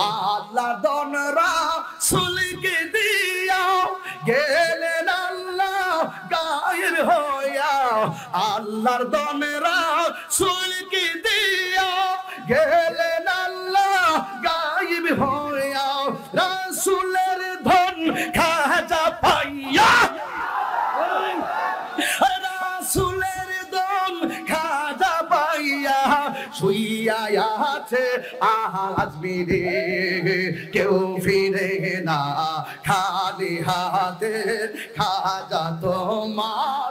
আল্লাহ দনরা সুলকে দিয়া গেলেন আল্লাহ গায়ের হইয়া, আল্লাহর দনরা সুলকে দিয়া গেলেন আল্লাহ গায়েব হইয়া, রাসূলের ধন খাজা পাইয়া, রাসূলের ধন খাজা পাইয়া শুইয়া আছে আজমিরে, কেউ ফিরে না খালি হাতে, খাজা তোমার।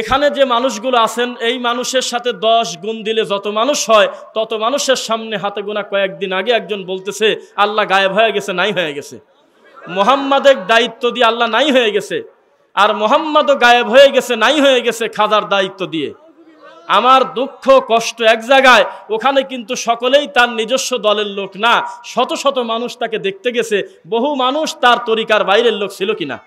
এখানে যে মানুষগুলো আছেন এই মানুষের সাথে 10 গুণ দিলে যত মানুষ হয় তত মানুষের সামনে হাতে গোনা কয়েকদিন আগে একজন বলতেছে আল্লাহ গায়েব হয়ে গেছে, নাই হয়ে গেছে। মুহাম্মাদের দায়িত্ব দিয়ে আল্লাহ নাই হয়ে গেছে, আর মুহাম্মাদও গায়েব হয়ে গেছে, নাই হয়ে গেছে খাজার দায়িত্ব দিয়ে। আমার দুঃখ কষ্ট এক জায়গায়, ওখানে কিন্তু সকলেই তার নিজস্ব দলের লোক না, শত শত মানুষ তাকে দেখতে গেছে। বহু মানুষ তার তরিকার বাইরের লোক ছিল কিনা।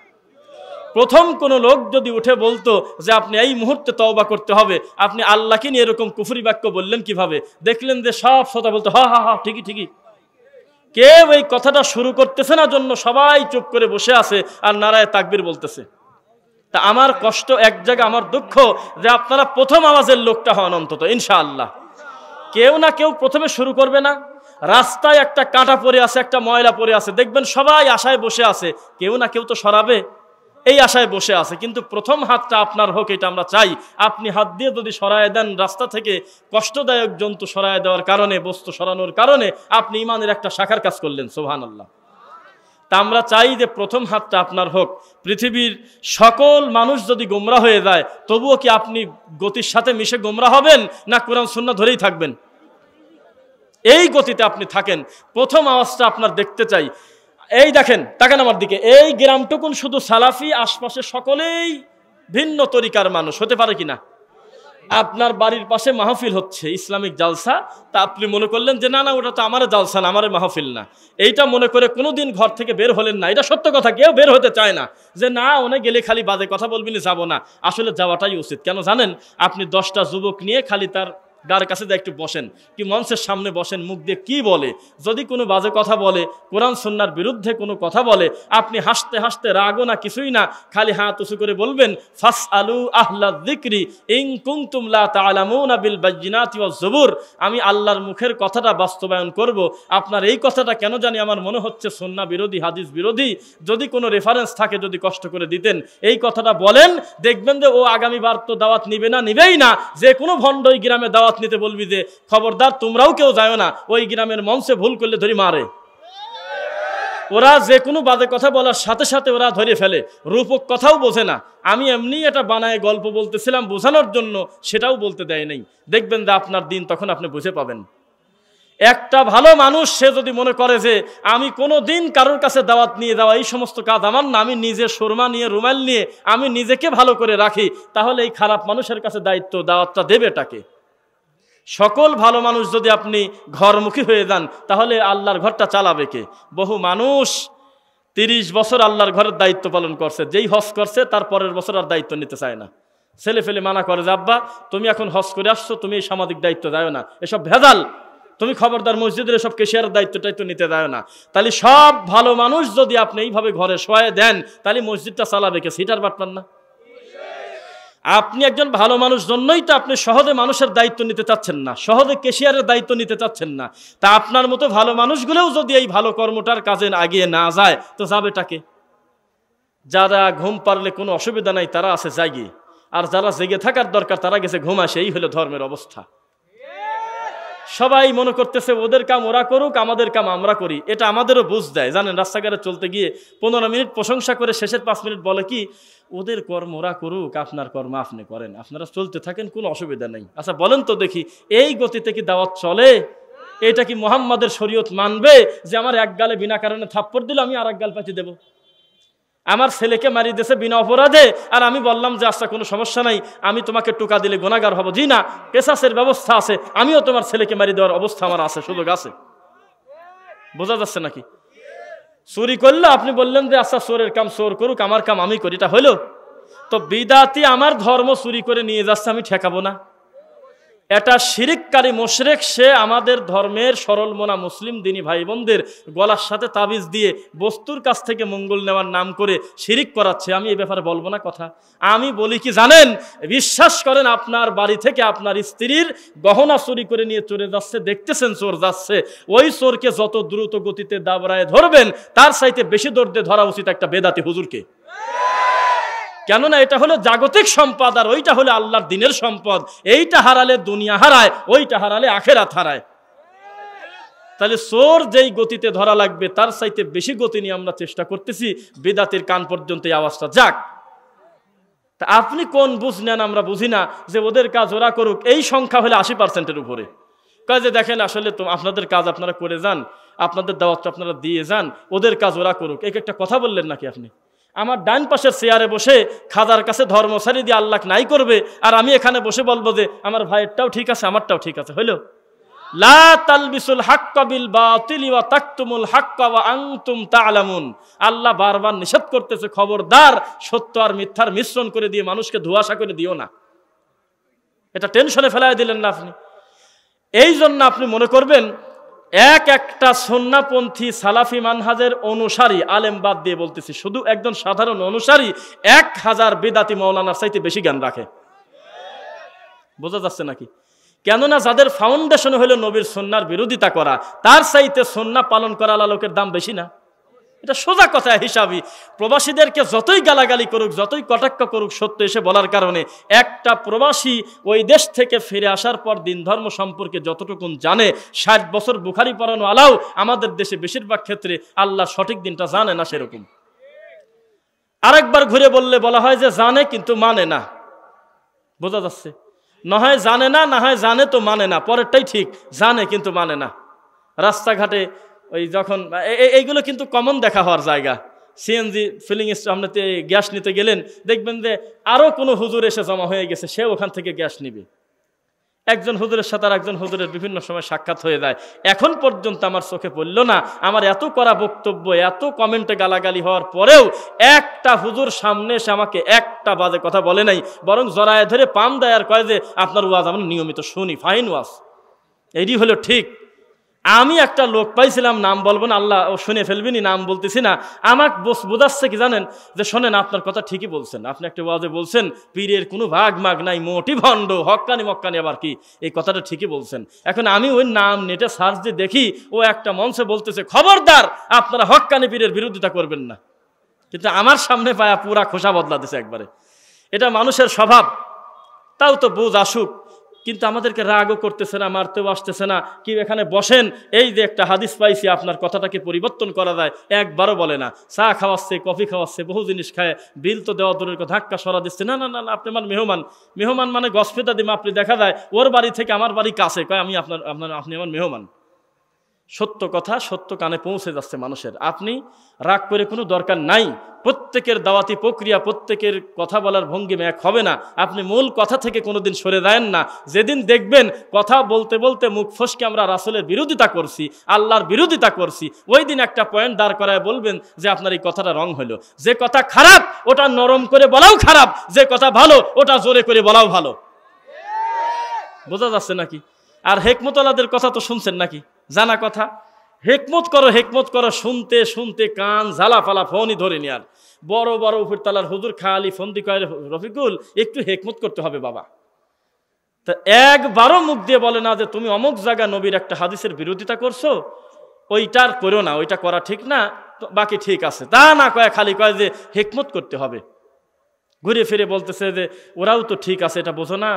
প্রথম কোন লোক যদি উঠে বলতো যে আপনি এই মুহূর্তে তওবা করতে হবে, আপনি আল্লাহকে নিয়ে এরকম কুফরি বাক্য বললেন কিভাবে, দেখলেন যে সব শ্রোতা বলতো হা হা হা ঠিকই ঠিকই। কেউ এই কথাটা শুরু করতেছে না জন্য সবাই চুপ করে বসে আছে আর নারায়ে তাকবীর বলতেছে। তা আমার কষ্ট এক জায়গা, আমার দুঃখ যে আপনারা প্রথম আওয়াজের লোকটা হন অন্তত ইনশাআল্লাহ। কেউ না কেউ প্রথমে শুরু করবে না। রাস্তায় একটা কাঁটা পড়ে আছে, একটা ময়লা পড়ে আছে, দেখবেন সবাই আশায় বসে আছে, কেউ না কেউ তো সরাবে, এই আশায় বসে আছে। কিন্তু প্রথম হাতটা আপনার হোক, এটা আমরা চাই। আপনি হাত দিয়ে যদি সরায় দেন রাস্তা থেকে কষ্টদায়ক জন্তু সরায় দেওয়ার কারণে, বস্তু সরানোর কারণে আপনি ইমানের একটা শাখার কাজ করলেন, সুবহানাল্লাহ। তা আমরা চাই যে প্রথম হাতটা আপনার হোক। পৃথিবীর সকল মানুষ যদি গোমরা হয়ে যায় তবুও কি আপনি গতির সাথে মিশে গোমরা হবেন, না কোরআন সুন্নাহ ধরেই থাকবেন? এই গতিতে আপনি থাকেন। প্রথম আওয়াজটা আপনার দেখতে চাই। এই দেখেন, তাকান আমার দিকে, এই গ্রামটুকুন শুধু সালাফি, আশপাশে সকলেই ভিন্ন তরিকার মানুষ, হতে পারে কিনা? আপনার বাড়ির পাশে মাহফিল হচ্ছে, ইসলামিক জালসা, তা আপনি মনে করলেন যে না না ওটা তো আমার জালসা না, আমার মাহফিল না, এইটা মনে করে কোনোদিন ঘর থেকে বের হলেন না। এটা সত্য কথা, কেউ বের হতে চায় না যে না ওনে গেলে খালি বাজে কথা বলবি না, যাবো না। আসলে যাওয়াটাই উচিত। কেন জানেন? আপনি 10টা যুবক নিয়ে খালি তার গার কাছে যা একটু বসেন, কি মঞ্চের সামনে বসেন, মুখ দিয়ে কি বলে, যদি কোনো বাজে কথা বলে, কোরআন সুন্নাহর বিরুদ্ধে কোনো কথা বলে, আপনি হাসতে হাসতে রাগও না কিছুই না, খালি হাত উঁচু করে বলবেন ফাসআলু আহলা যিকরি ইন কুনতুম লা তা'লামুনা বিল বায়্যিনাতি ওয়াজ জুবুর। আমি আল্লাহর মুখের কথাটা বাস্তবায়ন করব। আপনার এই কথাটা কেন জানি আমার মনে হচ্ছে সুন্নাহ বিরোধী, হাদিস বিরোধী। যদি কোনো রেফারেন্স থাকে যদি কষ্ট করে দিতেন, এই কথাটা বলেন, দেখবেন যে ও আগামীবার তো দাওয়াত নিবে না, নিবেই না। যে কোনো ভণ্ড ওই গ্রামে দাওয়াত নিতে বলবি যে খবরদার তোমরাও কেউ যায় না, ওই গ্রামের মঞ্চে ভুল করলে ধরি মারে। ওরা যে কোনো বাজে কথা বলার সাথে সাথে ওরা ধরে ফেলে, রূপক কথাও বোঝে না। আমি এমনি এটা বানায় গল্প বলতেছিলাম বোঝানোর জন্য, সেটাও বলতে দেয় নাই। দেখবেন যে আপনার দিন তখন আপনি বুঝে পাবেন। একটা ভালো মানুষ সে যদি মনে করে যে আমি কোনো দিন কারোর কাছে দাওয়াত নিয়ে যাওয়া, এই সমস্ত কাজ আমার না, আমি নিজে সুরমা নিয়ে, রুমাল নিয়ে আমি নিজেকে ভালো করে রাখি, তাহলে এই খারাপ মানুষের কাছে দায়িত্ব দাওয়াতটা দেবে টাকে। সকল ভালো মানুষ যদি আপনি ঘরমুখী হয়ে যান তাহলে আল্লাহর ঘরটা চালাবে কে? বহু মানুষ 30 বছর আল্লাহর ঘরের দায়িত্ব পালন করছে, যেই হজ করছে তার পরের বছর আর দায়িত্ব নিতে চায় না। ছেলে ফেলে মানা করে যে আব্বা তুমি এখন হজ করে আসছো, তুমি এই সামাজিক দায়িত্ব দাও না, এসব ভেজাল, তুমি খবরদার মসজিদের এসব কেশিয়ারের দায়িত্বটাই তো নিতে দাও না। তাহলে সব ভালো মানুষ যদি আপনি এইভাবে ঘরে শোয়ে দেন তাহলে মসজিদটা চালাবে কে? সিটার বাটপান না। আপনি একজন ভালো মানুষ জন্যই তো আপনি সহজে মানুষের দায়িত্ব নিতে চাচ্ছেন না, সহজে কেশিয়ারের দায়িত্ব নিতে চাচ্ছেন না। তা আপনার মতো ভালো মানুষগুলোও যদি এই ভালো কর্মটার কাজে আগিয়ে না যায় তো যাবেটাকে? যারা ঘুম পারলে কোনো অসুবিধা নাই তারা আছে জাগিয়ে, আর যারা জেগে থাকার দরকার তারা গেছে ঘুমায়। সেই হলো ধর্মের অবস্থা। সবাই মনে করতেছে ওদের কাম ওরা করুক, আমাদের কাম আমরা করি। এটা আমাদেরও বুঝ দেয়। জানেন, রাস্তাঘাটে চলতে গিয়ে 15 মিনিট প্রশংসা করে শেষের 5 মিনিট বলে কি, ওদের কর্ম ওরা করুক, আপনার কর্ম আপনি করেন, আপনারা চলতে থাকেন, কোনো অসুবিধা নেই। আচ্ছা বলেন তো দেখি, এই গতিতে কি দাওয়াত চলে? এটা কি মুহাম্মাদের শরীয়ত মানবে যে আমার এক গালে বিনা কারণে থাপ্পড় দিল আমি আর এক গাল পাতি দেব? আমার ছেলেকে মারি দিয়েছে বিনা অপরাধে, আর আমি বললাম যে আচ্ছা কোনো সমস্যা নাই, আমি তোমাকে টোকা দিলে গুনাহগার হব? জি না, কেসাসের ব্যবস্থা আছে, আমিও তোমার ছেলেকে মারি দেওয়ার অবস্থা আমার আছে, সুযোগ আছে। বোঝা যাচ্ছে নাকি? চুরি করলে আপনি বললেন যে আচ্ছা চোরের কাম চোর করুক, আমার কাম আমি করি, এটা হইলো? তো বিদাতি আমার ধর্ম চুরি করে নিয়ে যাচ্ছে, আমি ঠেকাবো না? এটা শিরিককারী মুশরিক, সে আমাদের ধর্মের সরল মনা মুসলিম দিনী ভাই বোনদের গলার সাথে তাবিজ দিয়ে বস্তুর কাছ থেকে মঙ্গল নেওয়ার নাম করে শিরিক করাচ্ছে। আমি এই ব্যাপারে বলবো না কথা। আমি বলি কি জানেন, বিশ্বাস করেন, আপনার বাড়ি থেকে আপনার স্ত্রীর গহনা চুরি করে নিয়ে চলে যাচ্ছে, দেখতেছেন চোর যাচ্ছে, ওই চোরকে যত দ্রুত গতিতে দাবড়ায় ধরবেন তার চাইতে বেশি দৌড়ে ধরা উচিত একটা বেদাতি হুজুরকে। কেননা এটা হলো জাগতিক সম্পদ আর ওইটা হলো আল্লাহর দ্বীনের সম্পদ। এইটা হারালে দুনিয়া হারায়, ওইটা হারালে আখিরাত হারায়। তাহলে চোর যেই গতিতে ধরা লাগবে তার চাইতে বেশি গতি নিয়ে আমরা চেষ্টা করতেছি বিদাতির কান পর্যন্ত এই আওয়াজটা যাক। তা আপনি কোন বুঝ নেন আমরা বুঝি না, যে ওদের কাজ ওরা করুক। এই সংখ্যা হলে 80%-এর উপরে। কয় যে দেখেন আসলে তো আপনাদের কাজ আপনারা করে যান, আপনাদের দাওয়াত আপনারা দিয়ে যান, ওদের কাজ ওরা করুক। এই একটা কথা বললেন নাকি আপনি? আমার ডান পাশের চেয়ারে বসে খাজার কাছে ধর্ম সারি দিয়ে আল্লাহ নাই করবে, আর আমি এখানে বসে বলবো যে আমার ভাইয়েরটাও ঠিক আছে আমারটাও ঠিক আছে। হইল? লা তালবিসুল হাক্কা বিল বাতিল ওয়া তাকতুমুল হাক্কা ওয়া আনতুম তা'লামুন। আল্লাহ বারবার নিষেধ করতেছে, খবরদার সত্য আর মিথ্যার মিশ্রণ করে দিয়ে মানুষকে ধোঁয়াশা করে দিও না। এটা টেনশনে ফেলায় দিলেন না আপনি। এই জন্য আপনি মনে করবেন একটা সুন্নাহপন্থী সালাফি মানহাজের অনুসারী, আলেম বাদ দিয়ে বলতেছি, শুধু একজন সাধারণ অনুসারী 1000 বিদাতি মাওলানার চাইতে বেশি জ্ঞান রাখে। বোঝা যাচ্ছে নাকি? কেননা যাদের ফাউন্ডেশন হলো নবীর সুন্নাহর বিরোধিতা করা, তার চাইতে সুন্নাহ পালন করা লোকের দাম বেশি না? এটা সোজা কথা হিসাবই। প্রবাসীদেরকে যতই গালাগালি করুক, যতই কটাক্ষ করুক, সত্য এসে বলার কারণে একটা প্রবাসী ওই দেশ থেকে ফিরে আসার পর দিন ধর্ম সম্পর্কে যতটুকুন জানে, 60 বছর বুখারি পড়ানো আলাও আমাদের দেশে বেশিরভাগ ক্ষেত্রে আল্লাহ সঠিক দিনটা জানে না সেরকম। আরেকবার ঘুরে বললে বলা হয় যে জানে কিন্তু মানে না। বোঝা যাচ্ছে? না হয় জানে না, না হয় জানে তো মানে না, পরেরটাই ঠিক, জানে কিন্তু মানে না। রাস্তাঘাটে ওই যখন এইগুলো কিন্তু কমন দেখা হওয়ার জায়গা। সিএনজি ফিলিং স্টেশনে গ্যাস নিতে গেলেন, দেখবেন যে আরও কোনো হুজুর এসে জমা হয়ে গেছে, সে ওখান থেকে গ্যাস নিবে। একজন হুজুরের সাথে আর একজন হুজুরের বিভিন্ন সময় সাক্ষাৎ হয়ে যায়। এখন পর্যন্ত আমার চোখে পড়ল না, আমার এত করা বক্তব্য, এত কমেন্টে গালাগালি হওয়ার পরেও একটা হুজুর সামনে এসে আমাকে একটা বাজে কথা বলে নাই, বরং জড়ায় ধরে পাম দেয় আর কয় যে আপনার ওয়াজ আমরা নিয়মিত শুনি, ফাইন ওয়াজ। এটি হলো ঠিক। আমি একটা লোক পাইছিলাম, নাম বলবো না, আল্লাহ শুনে ফেলবেনি, নাম বলতেছি না। আমাকে বোঝাচ্ছে কি জানেন, যে শোনেন আপনার কথা ঠিকই বলছেন, আপনি একটা ওয়াজে বলছেন পীরের কোনো ভাগ মাগ নাই, মোটি ভণ্ড, হক্কানি মক্কানি আবার কি, এই কথাটা ঠিকই বলছেন। এখন আমি ওই নাম নেটে সার্চ দিয়ে দেখি ও একটা মঞ্চে বলতেছে খবরদার আপনারা হক্কানি পীরের বিরোধিতা করবেন না, কিন্তু আমার সামনে পায়া পুরা খোসা বদলা দিছে একবারে। এটা মানুষের স্বভাব, তাও তো বুঝ আসুক। কিন্তু আমাদেরকে রাগও করতেছে না, মারতেও আসতেছে না। কি এখানে বসেন, এই যে একটা হাদিস পাইছি আপনার কথাটাকে পরিবর্তন করা যায়, একবারও বলে না। চা খাওয়াচ্ছে, কফি খাওয়াচ্ছে, বহু জিনিস খায়, বিল তো দেওয়া দূরের কথা, ধাক্কা সরা দিচ্ছে, না না না আপনি আমার মেহমান। মেহমান মানে গসপেতা দিম, আপনি দেখা যায় ওর বাড়ি থেকে আমার বাড়ি কাছে, কয় আমি আপনি আমার মেহমান। সত্য কথা সত্য কানে পৌঁছে যাচ্ছে মানুষের। আপনি রাগ করে কোনো দরকার নাই। প্রত্যেকের দাওয়াতি প্রক্রিয়া, প্রত্যেকের কথা বলার ভঙ্গিমা এক হবে না। আপনি মূল কথা থেকে কোনোদিন সরে যায়েন না। যেদিন দেখবেন কথা বলতে বলতে মুখ ফসকে আমরা রাসূলের বিরোধিতা করছি, আল্লাহর বিরোধিতা করছি, ওই দিন একটা পয়েন্ট দাঁড় করায় বলবেন যে আপনার এই কথাটা রং হলো। যে কথা খারাপ ওটা নরম করে বলাও খারাপ, যে কথা ভালো ওটা জোরে করে বলাও ভালো। বোঝা যাচ্ছে নাকি? আর হেকমতওয়ালাদের কথা তো শুনছেন নাকি? জানা কথা, হেকমত করো হেকমত করো, শুনতে শুনতে কান ঝালা ফালা ফোনই ধরে নি। আর বড় বড় উপরতলার হুজুর খালি ফন্দি কয়, রফিকুল একটু হেকমত করতে হবে বাবা। তা একবারও মুখ দিয়ে বলে না যে তুমি অমুক জায়গা নবীর একটা হাদিসের বিরোধিতা করছো, ওইটার করো না, ওইটা করা ঠিক না, বাকি ঠিক আছে, তা না কয়, খালি কয় যে হেকমত করতে হবে। ঘুরে ফিরে বলতেছে যে ওরাও তো ঠিক আছে, এটা বোঝো না,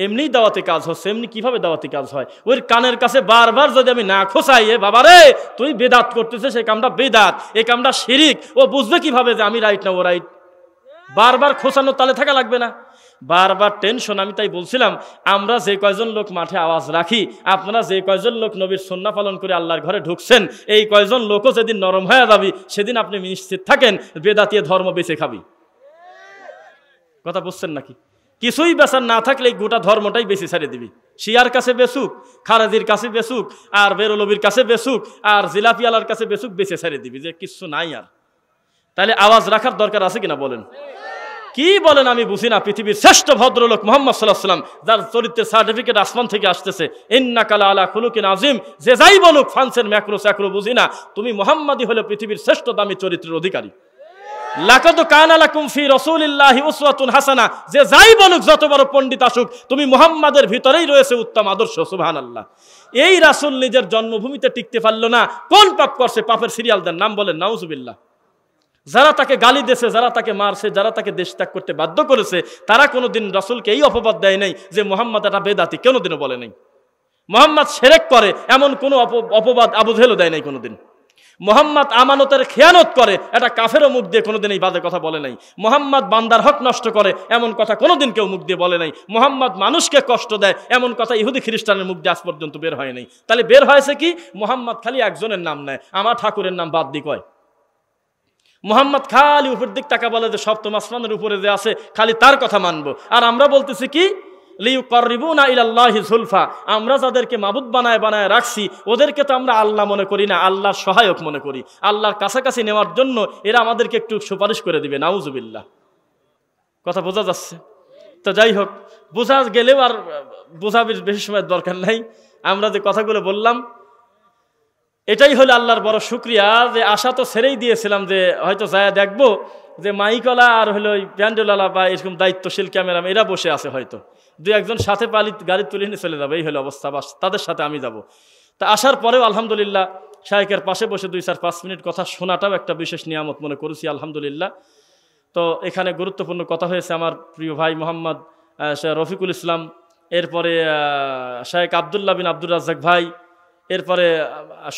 এমনি দাওয়াতি কাজ হচ্ছে, এমনি কিভাবে দাওয়াতি কাজ হয়। ওই কানের কাছে বারবার যদি আমি না খোসাই, বাবা রে তুই বেদাত করতেছিস, এই কামটা বেদাত, এই কামটা শিরিক, ও বুঝবে কিভাবে যে আমি রাইট না ও রাইট? বারবার খোসানোর তালে থাকা লাগবে না, বারবার টেনশন। আমি তাই বলছিলাম, আমরা যে কয়জন লোক মাঠে আওয়াজ রাখি, আপনারা যে কয়জন লোক নবীর সুন্নাহ পালন করে আল্লাহর ঘরে ঢুকছেন, এই কয়জন লোকও যেদিন নরম হয়ে যাবি, সেদিন আপনি নিশ্চিত থাকেন বেদাতীয় ধর্ম বেঁচে খাবি। কথা বুঝছেন নাকি? কিছুই বেচার না থাকলে গোটা ধর্মটাই বেশি ছাড়িয়ে দিবি। শিয়ার কাছে বেসুক, খারাজির কাছে বেসুক, আর বেরলবির কাছে বেসুক, আর জিলাপিয়ালার কাছে বেসুক, বেঁচে ছাড়িয়ে দিবি যে কিছু নাই আর। তাহলে আওয়াজ রাখার দরকার আছে কিনা বলেন? কি বলেন আমি বুঝি না। পৃথিবীর শ্রেষ্ঠ ভদ্রলোক মুহাম্মদ সাল্লাল্লাহু আলাইহি ওয়াসাল্লাম, যার চরিত্রের সার্টিফিকেট আসমান থেকে আসতেছে, ইন্নাকা আলা খুলুকিন আযীম, যে যাই বলুক ফ্রান্সের ম্যাক্রো স্যাক্রো বুঝি না, তুমি মুহাম্মাদই হলো পৃথিবীর শ্রেষ্ঠ দামি চরিত্রের অধিকারী। লাকাদ কানা লাকুম ফি রাসূলিল্লাহি উসওয়াতুন হাসানা, যে যাই বলুক, যত বড় পণ্ডিত আসুক, তুমি মুহাম্মাদের ভিতরেই রয়েছে উত্তম আদর্শ। সুবহানাল্লাহ। এই রাসূল নিজের জন্মভূমিতে টিকতে পারল না, কোন পাপ করছে? পাপের সিরিয়াল দেন, নাম বলেন, নাউজুবিল্লাহ। যারা তাকে গালি দিয়েছে, যারা তাকে মারছে, যারা তাকে দেশ ত্যাগ করতে বাধ্য করেছে, তারা কোনোদিন রাসূলকে এই অপবাদ দেয় নাই যে মুহাম্মদ একটা বেদাতি, কোনোদিনও বলে নাই। মুহাম্মদ শিরক করে এমন কোনো অপবাদ আবু জেহেলও দেয় নাই কোনোদিন। মুহাম্মদ আমানতের খেয়ানত করে এটা কাফেরও মুখ দিয়ে কোনোদিন এই বাজে কথা বলে নাই। মুহাম্মদ বান্দার হক নষ্ট করে এমন কথা কোনোদিন কেউ মুখ দিয়ে বলে নাই। মুহাম্মদ মানুষকে কষ্ট দেয় এমন কথা ইহুদি খ্রিস্টানের মুখ দিয়ে আজ পর্যন্ত বের হয় নাই। তাহলে বের হয়েছে কি? মুহাম্মদ খালি একজনের নাম নেয়, আমার ঠাকুরের নাম বাদ দি কয়। মুহাম্মদ খালি উপর দিক টাকা বলে যে সপ্তম আসমানের উপরে যে আছে, খালি তার কথা মানবো। আর আমরা বলতেছি কি? লিইউকাররিবুনা ইলাল্লাহি যুলফা, আমরা যাদেরকে মাবুদ বানায় বানায় রাখছি, ওদেরকে তো আমরা আল্লাহ মনে করি না, আল্লাহর সহায়ক মনে করি। আল্লাহর কাছাকাছি নেওয়ার জন্য এরা আমাদেরকে একটু সুপারিশ করে দিবে। নাউজুবিল্লাহ। কথা বোঝা যাচ্ছে তো? যাই হোক, বোঝা গেলেও আর বোঝাবির বেশি সময়ের দরকার নাই। আমরা যে কথাগুলো বললাম, এটাই হলো আল্লাহর বড় শুকরিয়া যে আশা তো ছেড়েই দিয়েছিলাম যে হয়তো যায় দেখবো যে মাইকলা আর হলো ওই প্যান্ডেলওয়ালা বা এরকম দায়িত্বশীল ক্যামেরা এরা বসে আছে, হয়তো দুই একজন সাথে পালি গাড়ি তুলে নিয়ে চলে যাবে, এই হলো অবস্থা। বাস তাদের সাথে আমি যাব। তা আসার পরেও আলহামদুলিল্লাহ শাইখের পাশে বসে 2-4-5 মিনিট কথা শোনাটাও একটা বিশেষ নিয়ামত মনে করেছি, আলহামদুলিল্লাহ। তো এখানে গুরুত্বপূর্ণ কথা হয়েছে আমার প্রিয় ভাই মোহাম্মদ রফিকুল ইসলাম, এরপরে শাইখ আবদুল্লাহ বিন আব্দুর রাজ্জাক ভাই, এরপরে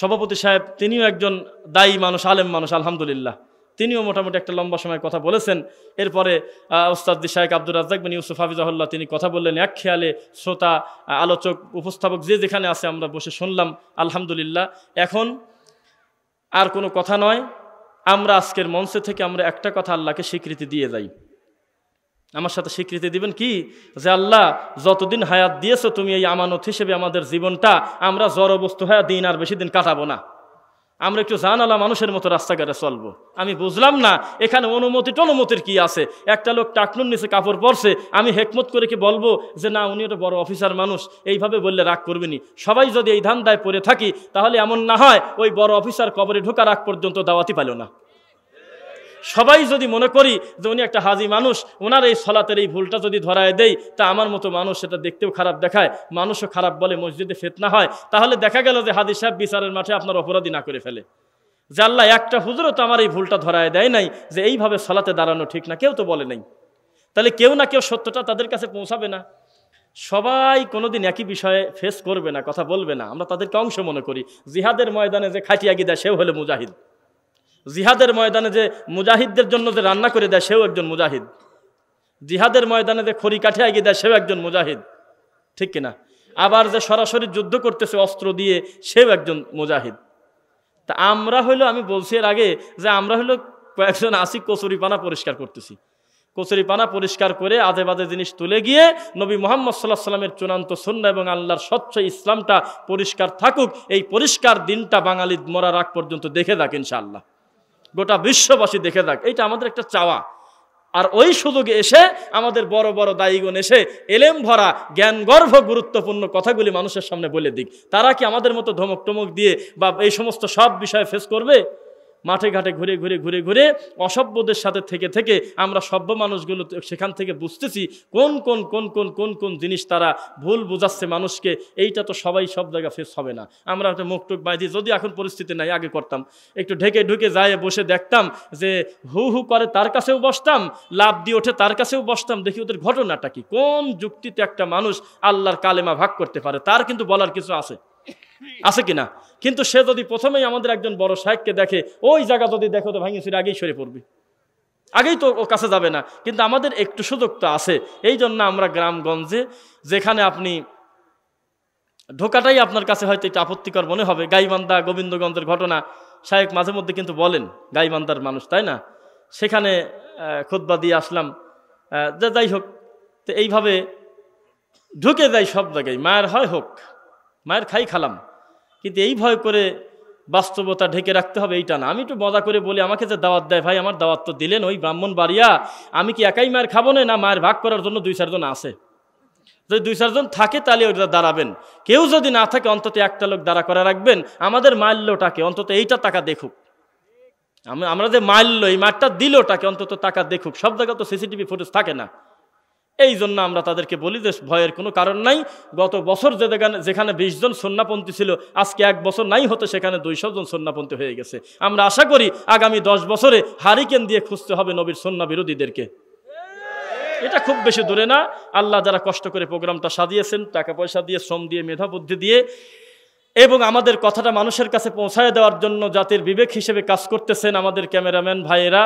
সভাপতি সাহেব, তিনিও একজন দায়ী মানুষ, আলেম মানুষ, আলহামদুলিল্লাহ। তিনিও মোটামুটি একটা লম্বা সময় কথা বলেছেন। এরপরে ওস্তাদ শাইখ আব্দুর রাজ্জাক বিন ইউসুফ হাফিজাহুল্লাহ, তিনি কথা বললেন এক খেয়ালে। শ্রোতা, আলোচক, উপস্থাপক যে যেখানে আছে আমরা বসে শুনলাম, আলহামদুলিল্লাহ। এখন আর কোনো কথা নয়, আমরা আজকের মঞ্চে থেকে আমরা একটা কথা আল্লাহকে স্বীকৃতি দিয়ে যাই। আমার সাথে স্বীকৃতি দিবেন কি? যে আল্লাহ, যতদিন হায়াত দিয়েছো তুমি এই আমানত হিসেবে আমাদের জীবনটা আমরা জড়বস্তু হয়ে দিন আর বেশি দিন কাটাবো না। আমরা একটু জানালা মানুষের মতো রাস্তাঘাটে চলবো। আমি বুঝলাম না এখানে অনুমতির কি আছে? একটা লোক টাকনুর নিচে কাপড় পরছে, আমি হেকমত করে কি বলবো যে না উনি একটা বড় অফিসার মানুষ? এইভাবে বললে রাগ করবেনি। সবাই যদি এই ধান্দায় পড়ে থাকি, তাহলে এমন না হয় ওই বড় অফিসার কবরে ঢোকার আগ পর্যন্ত দাওয়াতি পাইল না। সবাই যদি মনে করি যে উনি একটা হাজি মানুষ, ওনার এই সলাতের এই ভুলটা যদি ধরায় দেই, তা আমার মতো মানুষ সেটা দেখতেও খারাপ দেখায়, মানুষও খারাপ বলে, মসজিদে ফিতনা হয়, তাহলে দেখা গেল যে হাজি সাহেব বিচারের মাঠে আপনার অপরাধী না করে ফেলে। যে আল্লাহ, একটা হুজুরও তো আমার এই ভুলটা ধরায় দেয় নাই যে এইভাবে সলাতে দাঁড়ানো ঠিক না, কেউ তো বলে নাই। তাহলে কেউ না কেউ সত্যটা তাদের কাছে পৌঁছাবে না। সবাই কোনোদিন একই বিষয়ে ফেস করবে না, কথা বলবে না। আমরা তাদেরকে অংশ মনে করি। জিহাদের ময়দানে যে খাটিয়া গিয়ে দেয় সেও হলো মুজাহিদ। জিহাদের ময়দানে যে মুজাহিদদের জন্য যে রান্না করে দেয় সেও একজন মুজাহিদ। জিহাদের ময়দানে যে খড়ি কাঠে এগিয়ে দেয় সেও একজন মুজাহিদ, ঠিক কিনা? আবার যে সরাসরি যুদ্ধ করতেছে অস্ত্র দিয়ে সেও একজন মুজাহিদ। তা আমরা হইলো, আমি বলছি এর আগে যে আমরা হইলো কয়েকজন আসি কচুরিপানা পরিষ্কার করতেছি। কচুরিপানা পরিষ্কার করে আজে বাজে জিনিস তুলে গিয়ে নবী মুহাম্মদ সাল্লাল্লাহু আলাইহি ওয়াসাল্লামের চূড়ান্ত সুন্নাহ এবং আল্লাহর স্বচ্ছ ইসলামটা পরিষ্কার থাকুক, এই পরিষ্কার দিনটা বাঙালি মরার আগ পর্যন্ত দেখে যাক ইনশাআল্লাহ, গোটা বিশ্ববাসী দেখে যাক। এইটা আমাদের একটা চাওয়া। আর ওই সুযোগে এসে আমাদের বড় বড় দায়ীগণ এসে এলেম ভরা জ্ঞানগর্ভ গুরুত্বপূর্ণ কথাগুলি মানুষের সামনে বলে দিক। তারা কি আমাদের মতো ধমক টমক দিয়ে বা এই সমস্ত সব বিষয়ে ফেস করবে? মাঠে ঘাটে ঘুরে ঘুরে ঘুরে ঘুরে অসভ্যদের সাথে থেকে থেকে আমরা সভ্য মানুষগুলো সেখান থেকে বুঝতেছি কোন কোন কোন কোন কোন কোন জিনিস তারা ভুল বুঝাচ্ছে মানুষকে। এইটা তো সবাই সব জায়গায় ফেস হবে না। আমরা একটা মুখ টুক বাঁধি, যদি এখন পরিস্থিতি নাই, আগে করতাম, একটু ঢেকে ঢুকে যায় বসে দেখতাম যে হু হু করে তার কাছেও বসতাম, লাভ দিয়ে ওঠে তার কাছেও বসতাম, দেখি ওদের ঘটনাটা কি, কোন যুক্তিতে একটা মানুষ আল্লাহর কালেমা ভাগ করতে পারে, তার কিন্তু বলার কিছু আছে কিনা। কিন্তু সে যদি প্রথমেই আমাদের একজন বড় শাইখকে দেখে, ওই জায়গা যদি দেখো তো ভাঙিয়ে চুরে আগেই সরে পড়বে, আগেই তো ও কাছে যাবে না। কিন্তু আমাদের একটু সুযোগ তো আছে। এই জন্য আমরা গ্রামগঞ্জে যেখানে আপনি ঢোকাটাই আপনার কাছে হয়তো একটু আপত্তিকর মনে হবে, গাইবান্ধা গোবিন্দগঞ্জের ঘটনা শাইখ মাঝে মধ্যে কিন্তু বলেন, গাইবান্ধার মানুষ তাই না, সেখানে খুতবা দিয়ে আসলাম। যাই হোক, তো এইভাবে ঢুকে যাই সব জায়গায়, মায়ের হয় হোক, মায়ের খালাম, কিন্তু এই ভয় করে বাস্তবতা ঢেকে রাখতে হবে এইটা না। আমি একটু মজা করে বলি, আমাকে যে দাওয়াত দেয়, ভাই আমার দাওয়াত তো দিলেন ওই ব্রাহ্মণবাড়িয়া, আমি কি একাই মায়ের খাবো না, মায়ের ভাগ করার জন্য 2-4 জন আছে? যদি 2-4 জন থাকে তাহলে ওটা দাঁড়াবেন, কেউ যদি না থাকে অন্তত একটা লোক দাঁড়া করে রাখবেন। আমাদের মাল্যটাকে অন্তত এইটা টাকা দেখুক, আমরা যে মাল্য এই মাঠটা দিল টাকে অন্তত টাকা দেখুক। সব জায়গায় তো সিসিটিভি ফুটেজ থাকে না, এই জন্য আমরা তাদেরকে বলি যে ভয়ের কোনো কারণ নাই। গত বছর যেখানে 20 জন সুন্নাপন্থী ছিল, আজকে 1 বছর নাই হতে সেখানে 200 জন সুন্নাপন্থী হয়ে গেছে। আমরা আশা করি আগামী 10 বছরে হারিকেন দিয়ে খুঁজতে হবে নবীর সুন্নাহ বিরোধীদেরকে। এটা খুব বেশি দূরে না। আল্লাহ যারা কষ্ট করে প্রোগ্রামটা সাজিয়েছেন, টাকা পয়সা দিয়ে, শ্রম দিয়ে, মেধা বুদ্ধি দিয়ে, এবং আমাদের কথাটা মানুষের কাছে পৌঁছায় দেওয়ার জন্য জাতির বিবেক হিসেবে কাজ করতেছেন আমাদের ক্যামেরাম্যান ভাইয়েরা,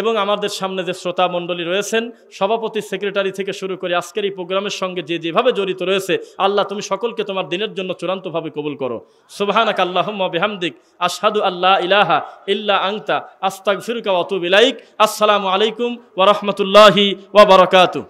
এবং আমাদের সামনে যে শ্রোতা মণ্ডলী রয়েছেন, সভাপতি, সেক্রেটারি থেকে শুরু করে আজকের এই প্রোগ্রামের সঙ্গে যে যেভাবে জড়িত রয়েছে, আল্লাহ তুমি সকলকে তোমার দিনের জন্য চূড়ান্তভাবে কবুল করো। সুবহানাকা আল্লাহুম্মা বিহামদিক, আশহাদু আল্লা ইলাহা ইল্লা আনতা, আস্তাগফিরুকা ওয়া আতুবু ইলাইক। আসসালামু আলাইকুম ওয়া রাহমাতুল্লাহি ওয়া বারাকাতুহু।